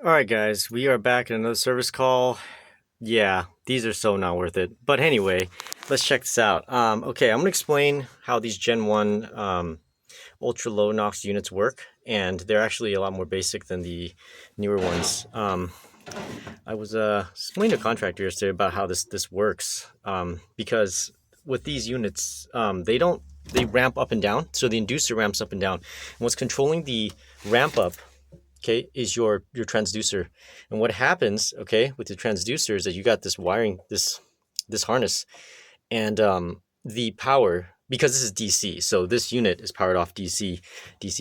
All right, guys, we are back in another service call. Yeah, these are so not worth it. But anyway, let's check this out. Okay, I'm gonna explain how these Gen 1 ultra low NOx units work, and they're actually a lot more basic than the newer ones. I was explaining to a contractor yesterday about how this works, because with these units, they ramp up and down, so the inducer ramps up and down. And what's controlling the ramp up, okay, is your transducer. And what happens, okay, with the transducer is that you got this wiring, this harness, and the power, because this is DC, so this unit is powered off DC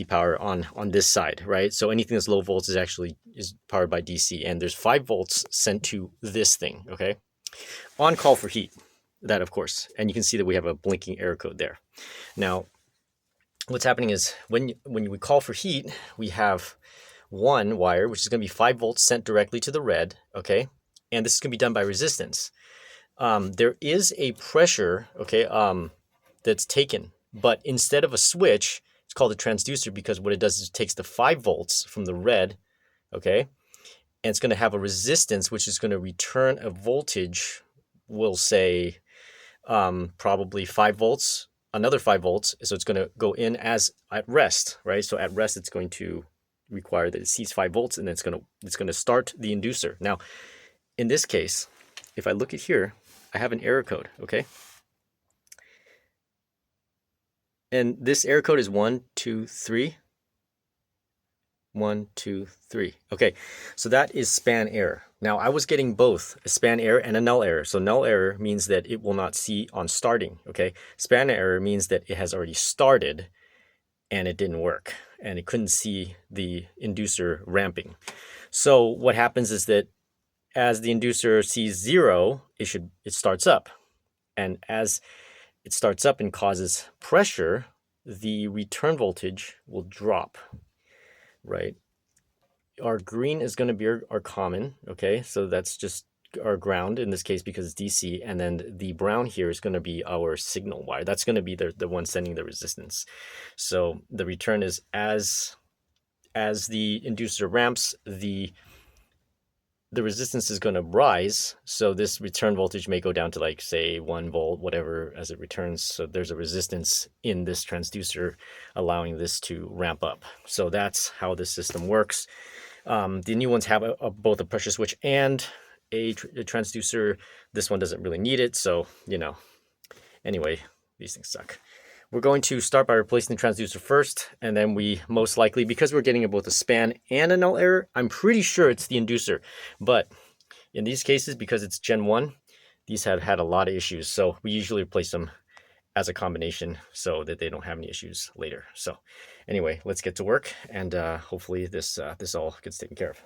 power on this side, right? So anything that's low volts is powered by DC, and there's 5 volts sent to this thing, okay, on call for heat, that of course. And you can see that we have a blinking error code there. Now what's happening is when we call for heat, we have one wire, which is going to be 5 volts sent directly to the red, okay? And this is going to be done by resistance. There is a pressure, okay, that's taken, but instead of a switch, it's called a transducer, because what it does is it takes the 5 volts from the red, okay, and it's going to have a resistance, which is going to return a voltage, we'll say probably 5 volts, another 5 volts, so it's going to go in as at rest, right? So at rest, it's going to require that it sees 5 volts, and then it's gonna start the inducer. Now, in this case, if I look at here, I have an error code, okay? And this error code is 1, 2, 3. 1, 2, 3. Okay, so that is span error. Now, I was getting both a span error and a null error. So null error means that it will not see on starting, okay? Span error means that it has already started and it didn't work, and it couldn't see the inducer ramping. So what happens is that as the inducer sees 0, it starts up. And as it starts up and causes pressure, the return voltage will drop, right? Our green is going to be our common, okay? So that's just our ground in this case because it's DC, and then the brown here is going to be our signal wire. That's going to be the one sending the resistance. So the return is as the inducer ramps, the resistance is going to rise. So this return voltage may go down to, like, say 1 volt, whatever, as it returns. So there's a resistance in this transducer allowing this to ramp up. So that's how this system works. The new ones have both a pressure switch and a transducer. This one doesn't really need it, so anyway, these things suck. We're going to start by replacing the transducer first, and then we most likely, because we're getting both a span and a null error, I'm pretty sure it's the inducer. But in these cases, because it's Gen 1, these have had a lot of issues, so we usually replace them as a combination so that they don't have any issues later. So anyway, let's get to work, and hopefully this all gets taken care of.